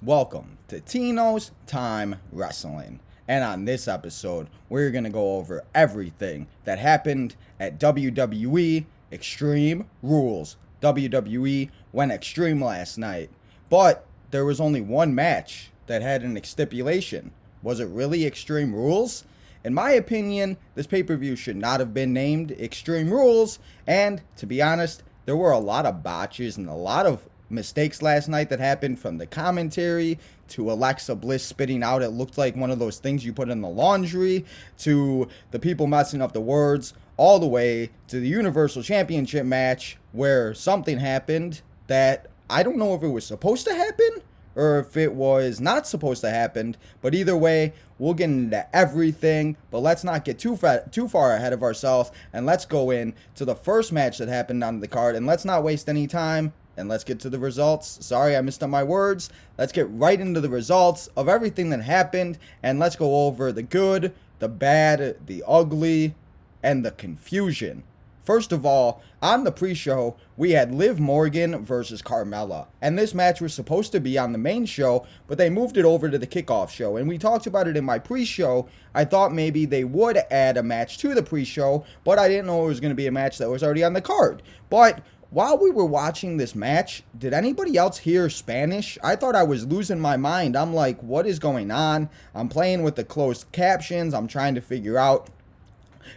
Welcome to Tino's Time Wrestling. And on this episode, we're going to go over everything that happened at WWE Extreme Rules. WWE went extreme last night, but there was only one match that had an stipulation. Was it really Extreme Rules? In my opinion, this pay-per-view should not have been named Extreme Rules, and to be honest, there were a lot of botches and a lot of mistakes last night that happened, from the commentary to Alexa Bliss spitting out it looked like one of those things you put in the laundry, to the people messing up the words, all the way to the Universal Championship match where something happened that I don't know if it was supposed to happen or if it was not supposed to happen, but either way, we'll get into everything. But let's not get too far ahead of ourselves, and let's go in to the first match that happened on the card, and let's not waste any time. And let's get to the results. Sorry, I missed on my words. Let's get right into the results of everything that happened. And let's go over the good, the bad, the ugly, and the confusion. First of all, on the pre-show, we had Liv Morgan versus Carmella. And this match was supposed to be on the main show, but they moved it over to the kickoff show. And we talked about it in my pre-show. I thought maybe they would add a match to the pre-show, but I didn't know it was going to be a match that was already on the card. But while we were watching this match, did anybody else hear Spanish? I thought I was losing my mind. I'm like, what is going on? I'm playing with the closed captions. I'm trying to figure out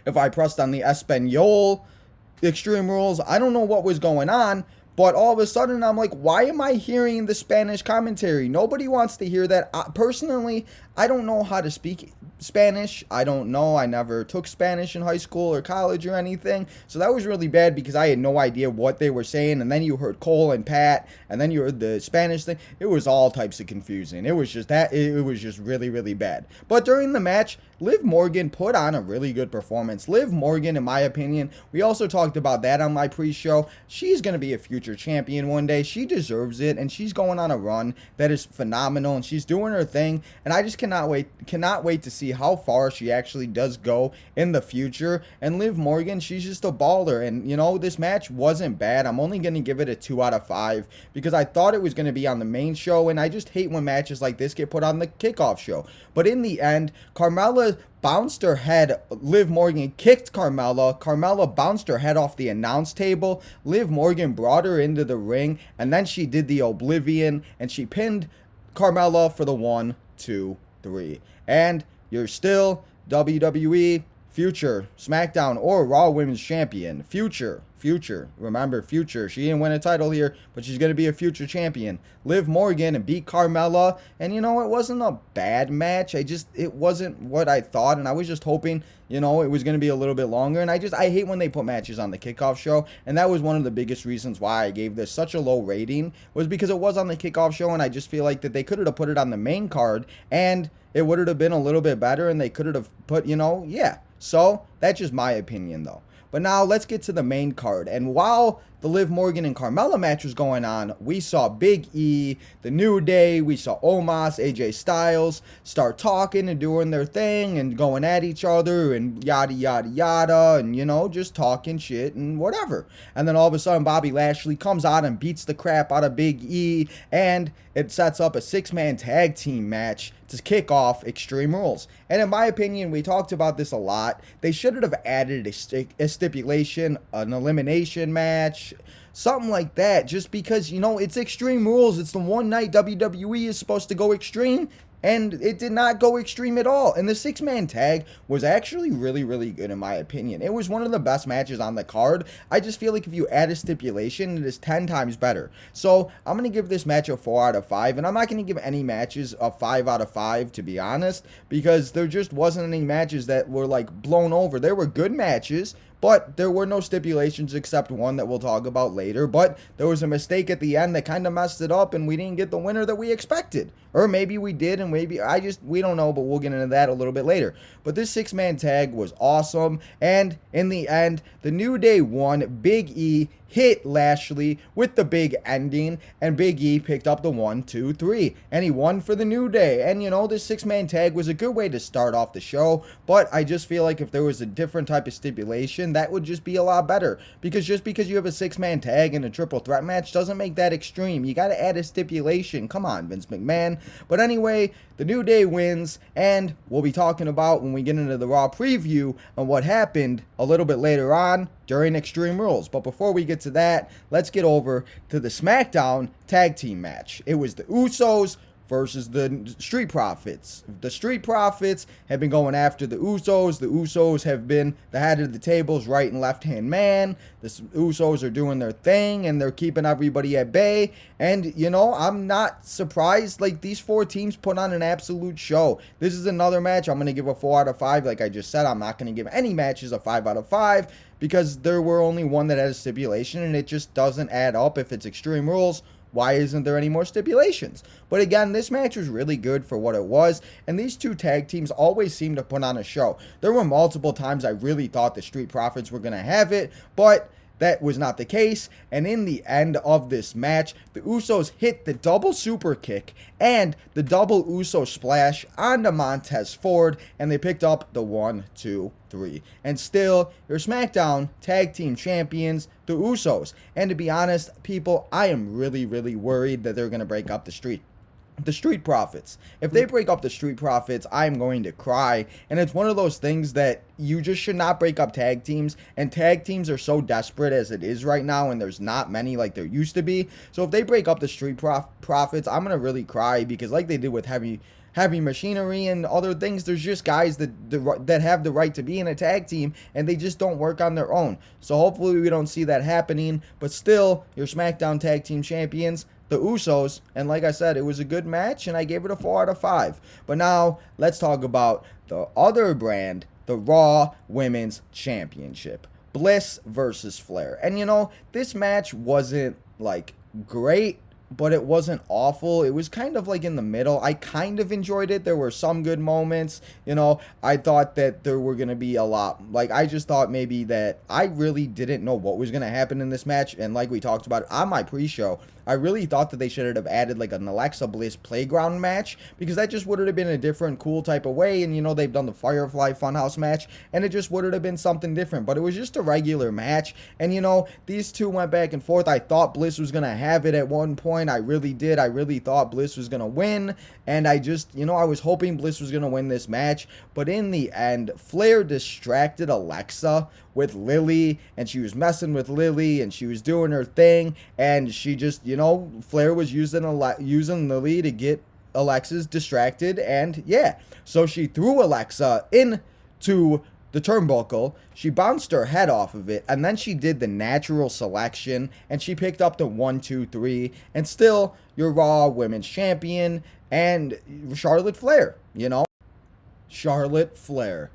if I pressed on the Espanol Extreme Rules. I don't know what was going on, but all of a sudden I'm like, why am I hearing the Spanish commentary? Nobody wants to hear that. Personally, I don't know how to speak Spanish. I don't know. I never took Spanish in high school or college or anything. So that was really bad because I had no idea what they were saying. And then you heard Cole and Pat, and then you heard the Spanish thing. It was all types of confusing. It was just that. It was just really, really bad. But during the match, Liv Morgan put on a really good performance. Liv Morgan, in my opinion, we also talked about that on my pre-show. She's going to be a future champion one day. She deserves it, and she's going on a run that is phenomenal, and she's doing her thing. And I just cannot wait to see how far she actually does go in the future. And Liv Morgan, she's just a baller. And, you know, this match wasn't bad. I'm only going to give it a 2 out of 5 because I thought it was going to be on the main show, and I just hate when matches like this get put on the kickoff show. But in the end, Carmella bounced her head. Liv Morgan kicked Carmella. Carmella bounced her head off the announce table. Liv Morgan brought her into the ring, and then she did the Oblivion, and she pinned Carmella for the 1, 2, 3. And you're still WWE future SmackDown or Raw Women's Champion. Future. Remember, future. She didn't win a title here, but she's going to be a future champion. Liv Morgan and beat Carmella. And, you know, it wasn't a bad match. It wasn't what I thought. And I was just hoping, you know, it was going to be a little bit longer. And I hate when they put matches on the kickoff show. And that was one of the biggest reasons why I gave this such a low rating, was because it was on the kickoff show. And I just feel like that they could have put it on the main card, and it would have been a little bit better. And they could have put, you know, yeah. So that's just my opinion, though. But now let's get to the main card. And while the Liv Morgan and Carmella match was going on, we saw Big E, The New Day, we saw Omos, AJ Styles start talking and doing their thing and going at each other and yada, yada, yada, and, you know, just talking shit and whatever. And then all of a sudden, Bobby Lashley comes out and beats the crap out of Big E, and it sets up a 6-man tag team match to kick off Extreme Rules. And in my opinion, we talked about this a lot. They should have added a stipulation, an elimination match, something like that, just because, you know, it's Extreme Rules. It's the one night WWE is supposed to go extreme, and it did not go extreme at all. And the 6-man tag was actually really, really good in my opinion. It was one of the best matches on the card. I just feel like if you add a stipulation, it is 10 times better. So I'm going to give this match a 4 out of 5. And I'm not going to give any matches a 5 out of 5, to be honest, because there just wasn't any matches that were like blown over. There were good matches, but there were no stipulations except one that we'll talk about later. But there was a mistake at the end that kind of messed it up, and we didn't get the winner that we expected. Or maybe we did, and maybe we don't know, but we'll get into that a little bit later. But this 6-man tag was awesome, and in the end, the New Day won. Big E hit Lashley with the big ending, and Big E picked up the 1, 2, 3, and he won for the New Day. And, you know, this 6-man tag was a good way to start off the show, but I just feel like if there was a different type of stipulation, that would just be a lot better. Because just because you have a 6-man tag and a triple threat match doesn't make that extreme. You got to add a stipulation. Come on, Vince McMahon. But anyway, the New Day wins, and we'll be talking about when we get into the Raw preview on what happened a little bit later on during Extreme Rules. But before we get to that, let's get over to the SmackDown tag team match. It was the Usos versus the Street Profits. The Street Profits have been going after the Usos. The Usos have been the head of the tables, right and left-hand man. The Usos are doing their thing, and they're keeping everybody at bay. And, you know, I'm not surprised. Like, these 4 teams put on an absolute show. This is another match I'm going to give a 4 out of 5. Like I just said, I'm not going to give any matches a 5 out of 5 because there were only one that had a stipulation, and it just doesn't add up if it's Extreme Rules. Why isn't there any more stipulations? But again, this match was really good for what it was, and these 2 tag teams always seem to put on a show. There were multiple times I really thought the Street Profits were going to have it, but that was not the case, and in the end of this match, the Usos hit the double super kick and the double Uso splash onto Montez Ford, and they picked up the 1, 2, 3. And still, your SmackDown Tag Team Champions, the Usos. And to be honest, people, I am really, really worried that they're going to break up the Street Profits. If they break up the Street Profits, I'm going to cry. And it's one of those things that you just should not break up tag teams. And tag teams are so desperate as it is right now, and there's not many like there used to be. So if they break up the Street Profits, I'm going to really cry, because like they did with Heavy Machinery and other things, there's just guys that have the right to be in a tag team, and they just don't work on their own. So hopefully we don't see that happening. But still, your SmackDown Tag Team Champions, the Usos, and like I said, it was a good match, and I gave it a 4 out of 5. But now, let's talk about the other brand, the Raw Women's Championship. Bliss versus Flair. And you know, this match wasn't, like, great, but it wasn't awful. It was kind of like in the middle. I kind of enjoyed it. There were some good moments. You know, I thought that there were going to be a lot. Like, I just thought maybe that I really didn't know what was going to happen in this match. And like we talked about on my pre-show, I really thought that they should have added like an Alexa Bliss playground match, because that just would have been a different, cool type of way. And, you know, they've done the Firefly Funhouse match, and it just would have been something different. But it was just a regular match. And, you know, these two went back and forth. I thought Bliss was going to have it at one point. I really did. I really thought Bliss was going to win. And I just, you know, I was hoping Bliss was going to win this match. But in the end, Flair distracted Alexa with Lily, and she was messing with Lily, and she was doing her thing, and she just, you know, Flair was using Lily to get Alexa's distracted, and yeah, so she threw Alexa into the turnbuckle. She bounced her head off of it, and then she did the natural selection, and she picked up the 1, 2, 3, and still your Raw Women's Champion, and Charlotte Flair, you know. Charlotte Flair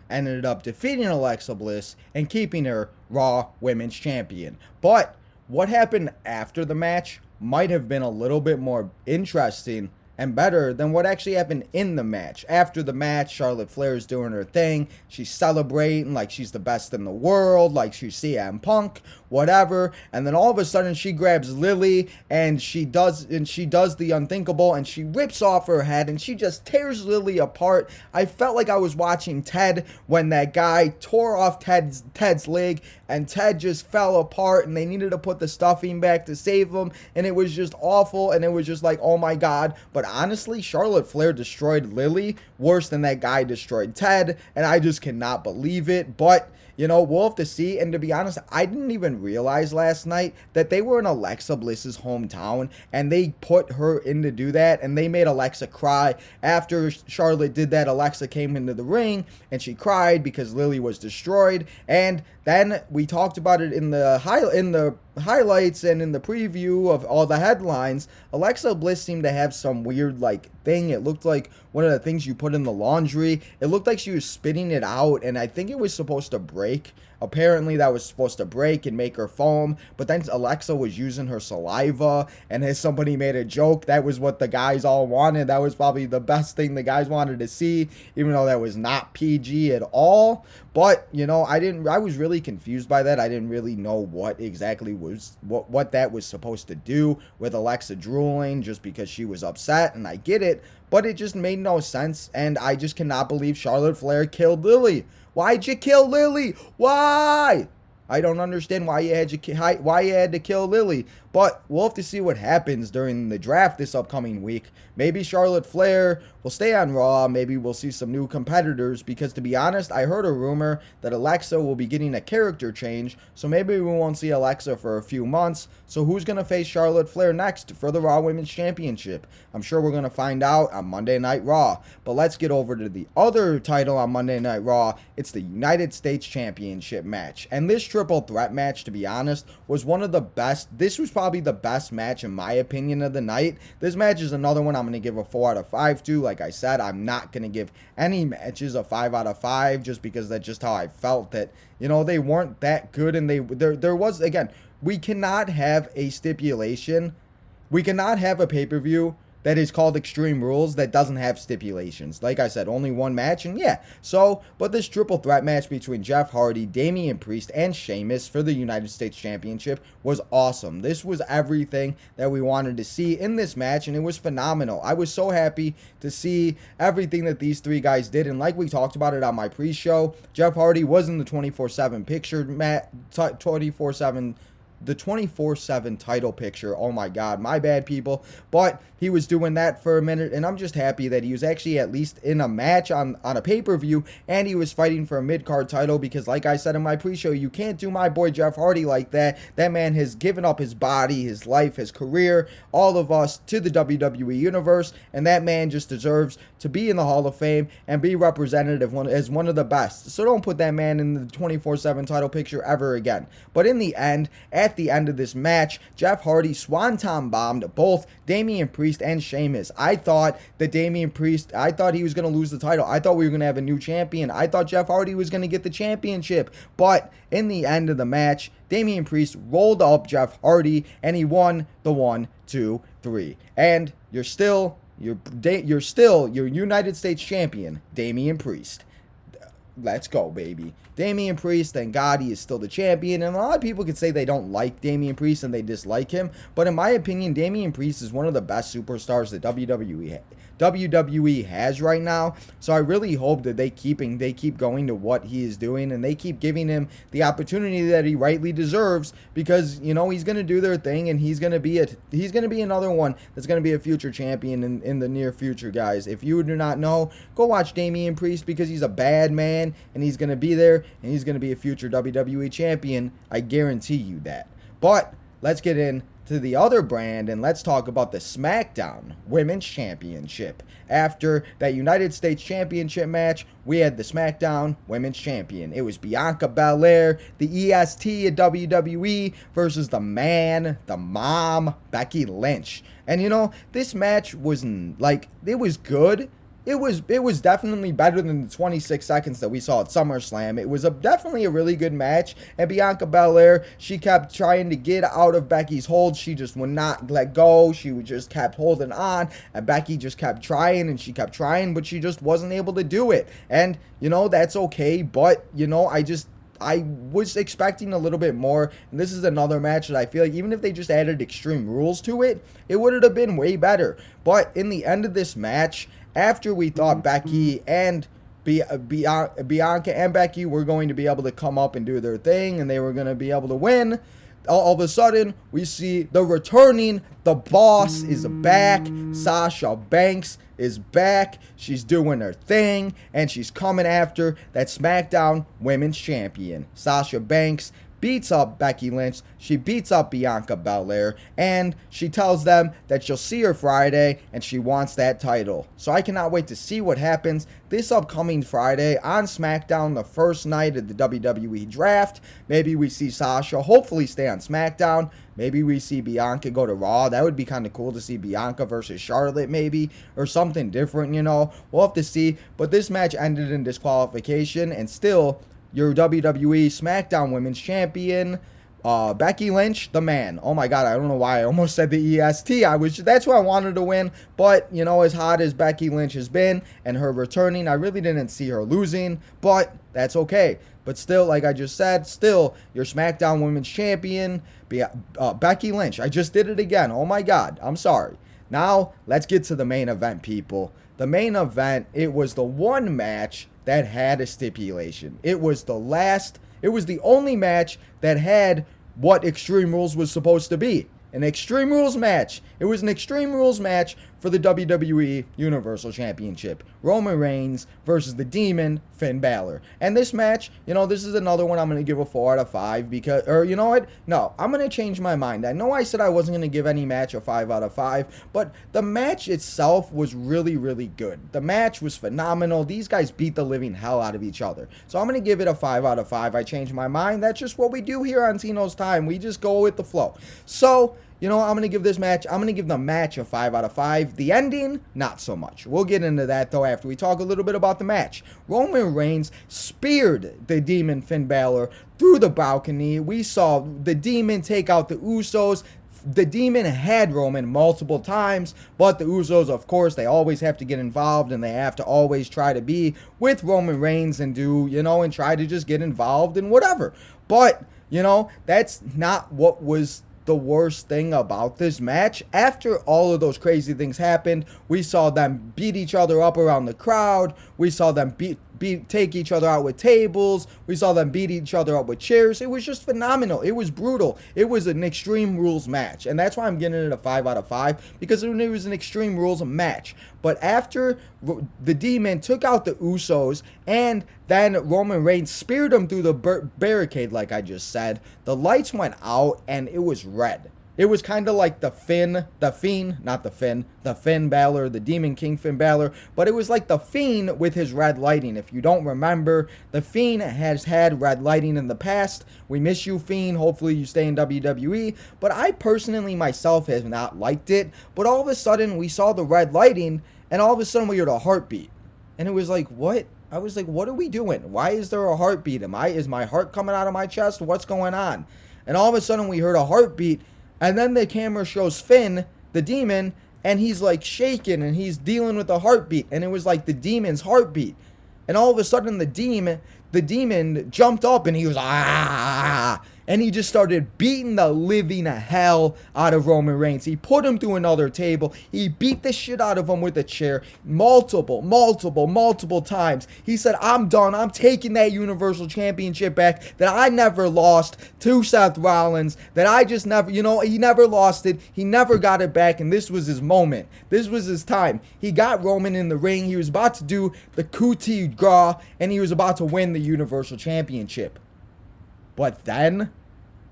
ended up defeating Alexa Bliss and keeping her Raw Women's Champion. But what happened after the match might have been a little bit more interesting and better than what actually happened in the match. After the match, Charlotte Flair is doing her thing. She's celebrating like she's the best in the world, like she's CM Punk, whatever. And then all of a sudden she grabs Lily, and she does the unthinkable, and she rips off her head, and she just tears Lily apart. I felt like I was watching Ted when that guy tore off Ted's leg, and Ted just fell apart, and they needed to put the stuffing back to save him, and it was just awful, and it was just like, oh my god. But honestly, Charlotte Flair destroyed Lily worse than that guy destroyed Ted, and I just cannot believe it. But, you know, we'll have to see. And to be honest, I didn't even realize last night that they were in Alexa Bliss's hometown, and they put her in to do that, and they made Alexa cry. After Charlotte did that, Alexa came into the ring, and she cried because Lily was destroyed. And then we talked about it in the highlights and in the preview of all the headlines. Alexa Bliss seemed to have some weird like thing. It looked like one of the things you put in the laundry. It looked like she was spitting it out, and I think it was supposed to break Apparently that was supposed to break and make her foam, but then Alexa was using her saliva, and as somebody made a joke, that was what the guys all wanted. That was probably the best thing the guys wanted to see, even though that was not PG at all. But, you know, I was really confused by that. I didn't really know what exactly was, what that was supposed to do with Alexa drooling just because she was upset, and I get it, but it just made no sense, and I just cannot believe Charlotte Flair killed Lily. Why'd you kill Lily? Why? I don't understand why you had to kill Lily, but we'll have to see what happens during the draft this upcoming week. Maybe Charlotte Flair will stay on Raw. Maybe we'll see some new competitors, because to be honest, I heard a rumor that Alexa will be getting a character change, so maybe we won't see Alexa for a few months. So who's going to face Charlotte Flair next for the Raw Women's Championship? I'm sure we're going to find out on Monday Night Raw. But let's get over to the other title on Monday Night Raw. It's the United States Championship match. And this triple threat match, to be honest, was one of the best. This was probably the best match in my opinion of the night. This match is another one I'm going to give a 4 out of 5 to. Like I said, I'm not going to give any matches a 5 out of 5 just because that's just how I felt that, you know, they weren't that good, and there was, again, we cannot have a stipulation. We cannot have a pay-per-view that is called Extreme Rules that doesn't have stipulations. Like I said, only one match, and yeah. So, but this triple threat match between Jeff Hardy, Damian Priest, and Sheamus for the United States Championship was awesome. This was everything that we wanted to see in this match, and it was phenomenal. I was so happy to see everything that these three guys did, and like we talked about it on my pre-show, Jeff Hardy was in the 24/7 picture, 24/7 the 24/7 title picture. Oh my god, my bad, people. But he was doing that for a minute, and I'm just happy that he was actually at least in a match on a pay-per-view, and he was fighting for a mid-card title, because like I said in my pre-show, you can't do my boy Jeff Hardy like that. That man has given up his body, his life, his career, all of us to the WWE Universe, and that man just deserves to be in the Hall of Fame and be represented as one of the best. So don't put that man in the 24/7 title picture ever again. But in the end, at the end of this match, Jeff Hardy swanton bombed both Damian Priest and Sheamus. I thought that Damian Priest, I thought he was going to lose the title. I thought we were going to have a new champion. I thought Jeff Hardy was going to get the championship. But in the end of the match, Damian Priest rolled up Jeff Hardy, and he won the 1, 2, 3. And you're still your United States champion, Damian Priest. Let's go, baby. Damian Priest, thank God he is still the champion. And a lot of people could say they don't like Damian Priest and they dislike him. But in my opinion, Damian Priest is one of the best superstars that WWE has right now. So I really hope that they keep going to what he is doing, and they keep giving him the opportunity that he rightly deserves, because, you know, he's going to do their thing, and he's going to be another one that's going to be a future champion in the near future, guys. If you do not know, go watch Damian Priest, because he's a bad man, and he's going to be there, and he's going to be a future WWE champion. I guarantee you that. But let's get into the other brand, and let's talk about the SmackDown Women's Championship. After that United States Championship match, we had the SmackDown Women's Champion. It was Bianca Belair, the EST of WWE, versus the mom, Becky Lynch. And you know, this match was it was good. It was definitely better than the 26 seconds that we saw at SummerSlam. It was definitely a really good match. And Bianca Belair, she kept trying to get out of Becky's hold. She just would not let go. She just kept holding on. And Becky just kept trying, and she kept trying, but she just wasn't able to do it. And, you know, that's okay. But, you know, I was expecting a little bit more, and this is another match that I feel like even if they just added Extreme Rules to it, it would have been way better. But in the end of this match, after we thought Becky and Bianca and Becky were going to be able to come up and do their thing, and they were going to be able to win, all of a sudden, we see the boss is back. Sasha Banks is back. She's doing her thing, and she's coming after that SmackDown Women's Champion. Sasha Banks beats up Becky Lynch. She beats up Bianca Belair, and she tells them that she'll see her Friday, and she wants that title. So I cannot wait to see what happens this upcoming Friday on SmackDown, the first night of the WWE draft. Maybe we see Sasha hopefully stay on SmackDown. Maybe we see Bianca go to Raw. That would be kind of cool to see Bianca versus Charlotte, maybe, or something different, you know. We'll have to see. But this match ended in disqualification, and still, your WWE SmackDown Women's Champion, Becky Lynch, the man. Oh my God, I don't know why I almost said the EST. That's who I wanted to win. But, you know, as hot as Becky Lynch has been and her returning, I really didn't see her losing. But that's okay. But still, like I just said, still, your SmackDown Women's Champion, Becky Lynch. I just did it again. Oh my God, I'm sorry. Now, let's get to the main event, people. The main event, it was the one match that had a stipulation. It was the only match that had what Extreme Rules was supposed to be. An Extreme Rules match. It was an Extreme Rules match for the WWE Universal Championship. Roman Reigns versus the Demon, Finn Balor. And this match, you know, this is another one I'm going to give a 4 out of 5 because, or you know what? No, I'm going to change my mind. I know I said I wasn't going to give any match a 5 out of 5, but the match itself was really, really good. The match was phenomenal. These guys beat the living hell out of each other. So I'm going to give it a 5 out of 5. I changed my mind. That's just what we do here on Tino's Time. We just go with the flow. So, you know, I'm going to give the match a 5 out of 5. The ending, not so much. We'll get into that, though, after we talk a little bit about the match. Roman Reigns speared the Demon Finn Balor through the balcony. We saw the Demon take out the Usos. The Demon had Roman multiple times, but the Usos, of course, they always have to get involved, and they have to always try to be with Roman Reigns and do, you know, and try to just get involved in whatever. But, you know, that's not what was the worst thing about this match. After all of those crazy things happened, we saw them beat each other up around the crowd. We saw them take each other out with tables. We saw them beat each other up with chairs. It was just phenomenal. It was brutal. It was an Extreme Rules match. And that's why I'm giving it a 5 out of 5, because it was an Extreme Rules match. But after the Demon took out the Usos and then Roman Reigns speared him through the barricade, like I just said, the lights went out and it was red. It was kind of like the Finn Balor, the Demon King Finn Balor, but it was like the Fiend with his red lighting. If you don't remember, the Fiend has had red lighting in the past. We miss you, Fiend. Hopefully you stay in WWE, but I personally myself have not liked it. But all of a sudden we saw the red lighting, and all of a sudden we heard a heartbeat, and it was like, what? I was like, what are we doing? Why is there a heartbeat? Is my heart coming out of my chest? What's going on? And all of a sudden we heard a heartbeat. And then the camera shows Finn, the Demon, and he's like shaking and he's dealing with a heartbeat. And it was like the Demon's heartbeat. And all of a sudden the Demon jumped up and he was ah. And he just started beating the living hell out of Roman Reigns. He put him through another table. He beat the shit out of him with a chair multiple times. He said, I'm done. I'm taking that Universal Championship back that I never lost to Seth Rollins. That I just never, you know, he never lost it. He never got it back. And this was his moment. This was his time. He got Roman in the ring. He was about to do the coup de grace. And he was about to win the Universal Championship. But then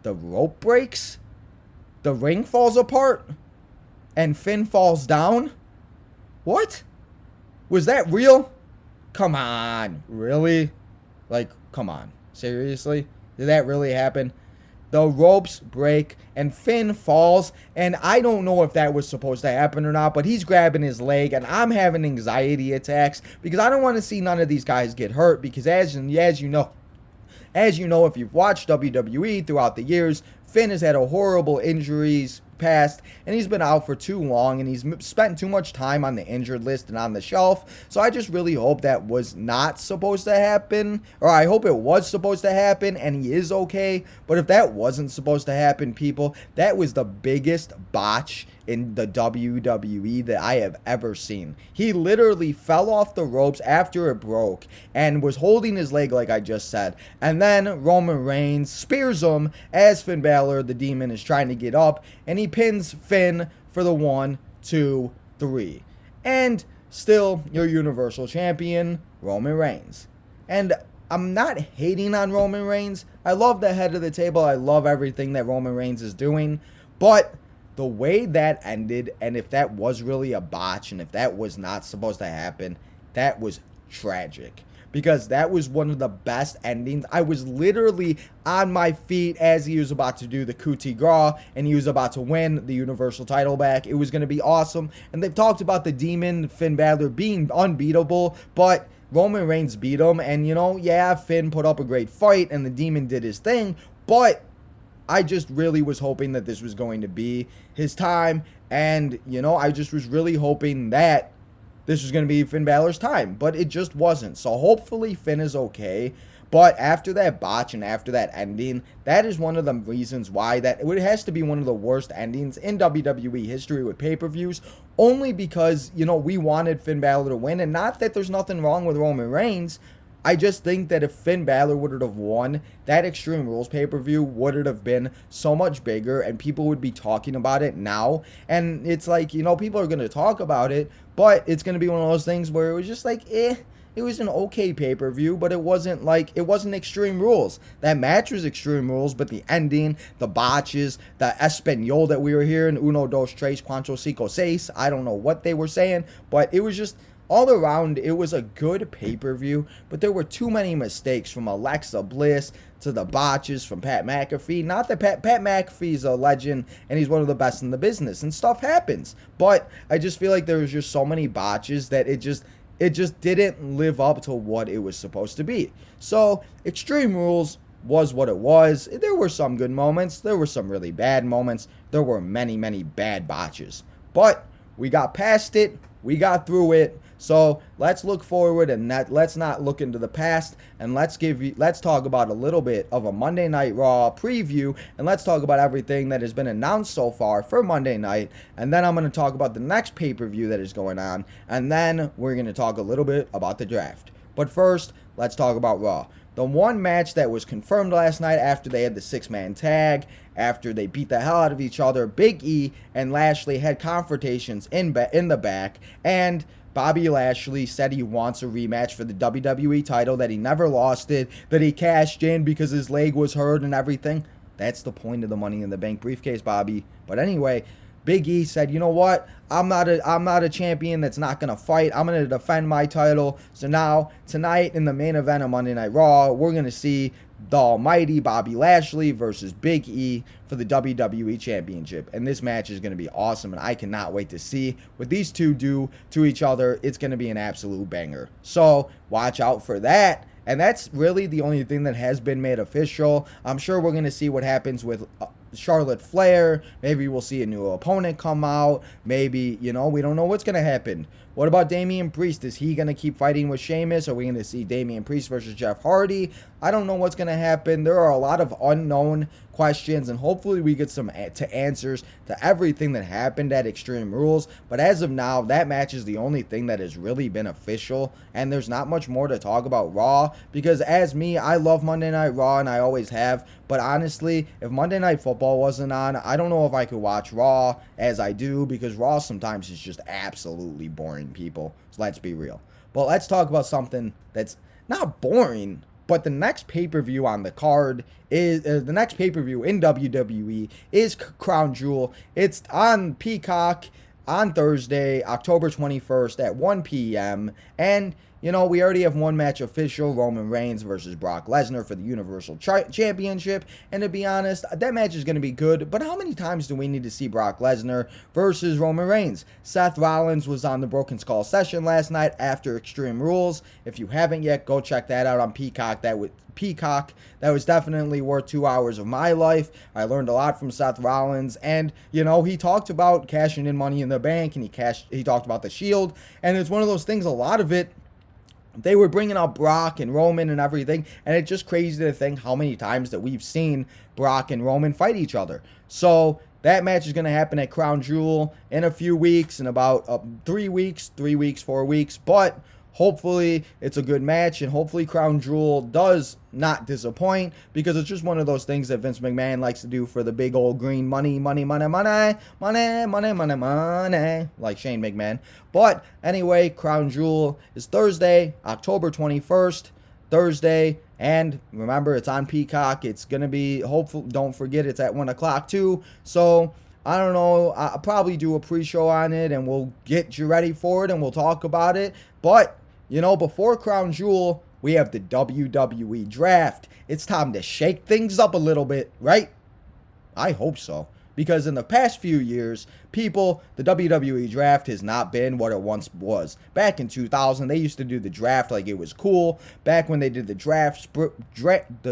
the rope breaks, the ring falls apart, and Finn falls down? What? Was that real? Come on, really? Like, come on, seriously? Did that really happen? The ropes break and Finn falls, and I don't know if that was supposed to happen or not, but he's grabbing his leg and I'm having anxiety attacks because I don't want to see none of these guys get hurt, because as you know, if you've watched WWE throughout the years, Finn has had a horrible injuries past, and he's been out for too long, and he's spent too much time on the injured list and on the shelf. So I just really hope that was not supposed to happen, or I hope it was supposed to happen and he is okay. But if that wasn't supposed to happen, people, that was the biggest botch in the WWE that I have ever seen. He literally fell off the ropes after it broke and was holding his leg, like I just said, and then Roman Reigns spears him as Finn Balor, the Demon, is trying to get up, and he pins Finn for the 1, 2, 3. And still your Universal Champion, Roman Reigns. And I'm not hating on Roman Reigns. I love the head of the table. I love everything that Roman Reigns is doing. But the way that ended, and if that was really a botch, and if that was not supposed to happen, that was tragic. Because that was one of the best endings. I was literally on my feet as he was about to do the coup de grace, and he was about to win the Universal title back. It was going to be awesome. And they've talked about the Demon, Finn Balor, being unbeatable, but Roman Reigns beat him, and yeah, Finn put up a great fight, and the Demon did his thing, but I just really was hoping that this was going to be his time, and, I just was really hoping that this was going to be Finn Balor's time, but it just wasn't. So hopefully Finn is okay. But after that botch and after that ending, that is one of the reasons why it has to be one of the worst endings in WWE history with pay-per-views, only because, we wanted Finn Balor to win, and not that there's nothing wrong with Roman Reigns. I just think that if Finn Balor would have won, that Extreme Rules pay-per-view would have been so much bigger, and people would be talking about it now. And it's like, people are going to talk about it, but it's going to be one of those things where it was just like, it was an okay pay-per-view, but it wasn't Extreme Rules. That match was Extreme Rules, but the ending, the botches, the Espanol that we were hearing, uno, dos, tres, cuatro, cinco, seis, I don't know what they were saying, but it was just, all around, it was a good pay-per-view, but there were too many mistakes, from Alexa Bliss to the botches from Pat McAfee. Not that Pat McAfee's a legend and he's one of the best in the business, and stuff happens, but I just feel like there was just so many botches that it just didn't live up to what it was supposed to be. So Extreme Rules was what it was. There were some good moments. There were some really bad moments. There were many, many bad botches. But we got past it. We got through it. So let's look forward, and let's not look into the past, and let's talk about a little bit of a Monday Night Raw preview, and let's talk about everything that has been announced so far for Monday night, and then I'm going to talk about the next pay-per-view that is going on, and then we're going to talk a little bit about the draft. But first, let's talk about Raw. The one match that was confirmed last night after they had the 6-man tag, after they beat the hell out of each other, Big E and Lashley had confrontations in the back, and Bobby Lashley said he wants a rematch for the WWE title, that he never lost it, that he cashed in because his leg was hurt and everything. That's the point of the Money in the Bank briefcase, Bobby. But anyway, Big E said, you know what? I'm not a champion that's not going to fight. I'm going to defend my title. So now, tonight in the main event of Monday Night Raw, we're going to see the almighty Bobby Lashley versus Big E for the WWE Championship. And this match is going to be awesome, and I cannot wait to see what these two do to each other. It's going to be an absolute banger. So watch out for that. And that's really the only thing that has been made official. I'm sure we're going to see what happens with Charlotte Flair. Maybe we'll see a new opponent come out. Maybe, we don't know what's going to happen. What about Damian Priest? Is he going to keep fighting with Sheamus? Are we going to see Damian Priest versus Jeff Hardy? I don't know what's going to happen. There are a lot of unknown questions, and hopefully we get some answers to everything that happened at Extreme Rules. But as of now, that match is the only thing that has really been official, and there's not much more to talk about Raw, because as me, I love Monday Night Raw, and I always have. But honestly, if Monday Night Football wasn't on, I don't know if I could watch Raw as I do, because Raw sometimes is just absolutely boring, people. So let's be real. But let's talk about something that's not boring, but the next pay-per-view on the card is the next pay-per-view in WWE is Crown Jewel. It's on Peacock on Thursday, October 21st at 1 p.m. And we already have one match official, Roman Reigns versus Brock Lesnar for the Universal Championship. And to be honest, that match is going to be good. But how many times do we need to see Brock Lesnar versus Roman Reigns? Seth Rollins was on the Broken Skull session last night after Extreme Rules. If you haven't yet, go check that out on Peacock. That was definitely worth 2 hours of my life. I learned a lot from Seth Rollins, and he talked about cashing in Money in the Bank, and he talked about the Shield, and it's one of those things, a lot of it, they were bringing up Brock and Roman and everything, and it's just crazy to think how many times that we've seen Brock and Roman fight each other. So that match is going to happen at Crown Jewel in a few weeks, in about 4 weeks, but hopefully it's a good match, and hopefully Crown Jewel does not disappoint, because it's just one of those things that Vince McMahon likes to do for the big old green money, like Shane McMahon. But anyway, Crown Jewel is Thursday, October 21st, Thursday, and remember, it's on Peacock. It's going to be, hopefully, don't forget, it's at 1 o'clock too. So I don't know, I'll probably do a pre-show on it, and we'll get you ready for it, and we'll talk about it. But before Crown Jewel, we have the WWE Draft. It's time to shake things up a little bit, right? I hope so. Because in the past few years, the WWE draft has not been what it once was. Back in 2000, they used to do the draft like it was cool. Back when they did the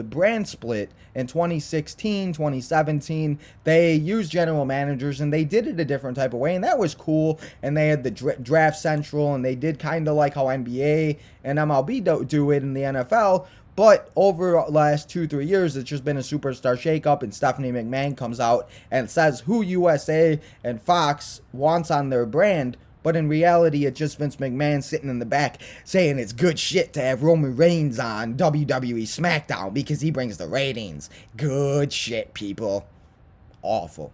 brand split in 2016, 2017, they used general managers and they did it a different type of way, and that was cool. And they had the draft central, and they did kind of like how NBA and MLB do it in the NFL. But over the last 2-3 years, it's just been a superstar shakeup, and Stephanie McMahon comes out and says who USA and Fox wants on their brand. But in reality, it's just Vince McMahon sitting in the back saying it's good shit to have Roman Reigns on WWE SmackDown because he brings the ratings. Good shit, people. Awful.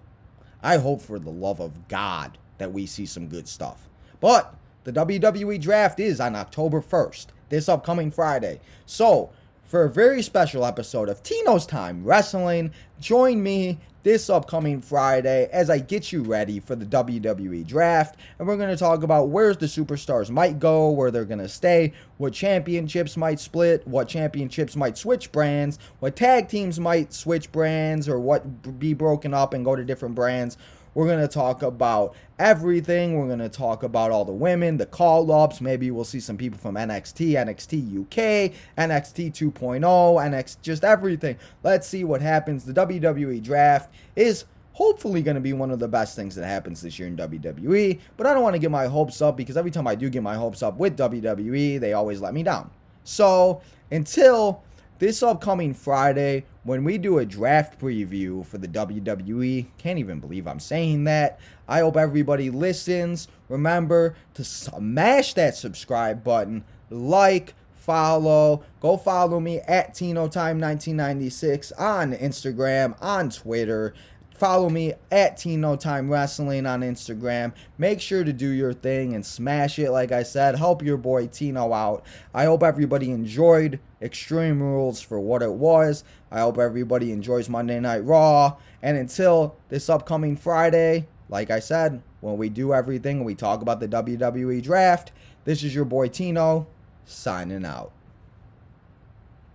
I hope for the love of God that we see some good stuff. But the WWE draft is on October 1st, this upcoming Friday. So, for a very special episode of Tino's Time Wrestling, join me this upcoming Friday as I get you ready for the WWE draft, and we're going to talk about where the superstars might go, where they're going to stay, what championships might split, what championships might switch brands, what tag teams might switch brands or what be broken up and go to different brands. We're going to talk about everything. We're going to talk about all the women, the call-ups. Maybe we'll see some people from NXT, NXT UK, NXT 2.0, NXT, just everything. Let's see what happens. The WWE draft is hopefully going to be one of the best things that happens this year in WWE. But I don't want to get my hopes up because every time I do get my hopes up with WWE, they always let me down. So until this upcoming Friday, when we do a draft preview for the WWE, can't even believe I'm saying that. I hope everybody listens. Remember to smash that subscribe button, like, follow. Go follow me at TinoTime1996 on Instagram, on Twitter. Follow me at Tino Time Wrestling on Instagram. Make sure to do your thing and smash it. Like I said, help your boy Tino out. I hope everybody enjoyed Extreme Rules for what it was. I hope everybody enjoys Monday Night Raw. And until this upcoming Friday, like I said, when we do everything, we talk about the WWE draft. This is your boy Tino, signing out.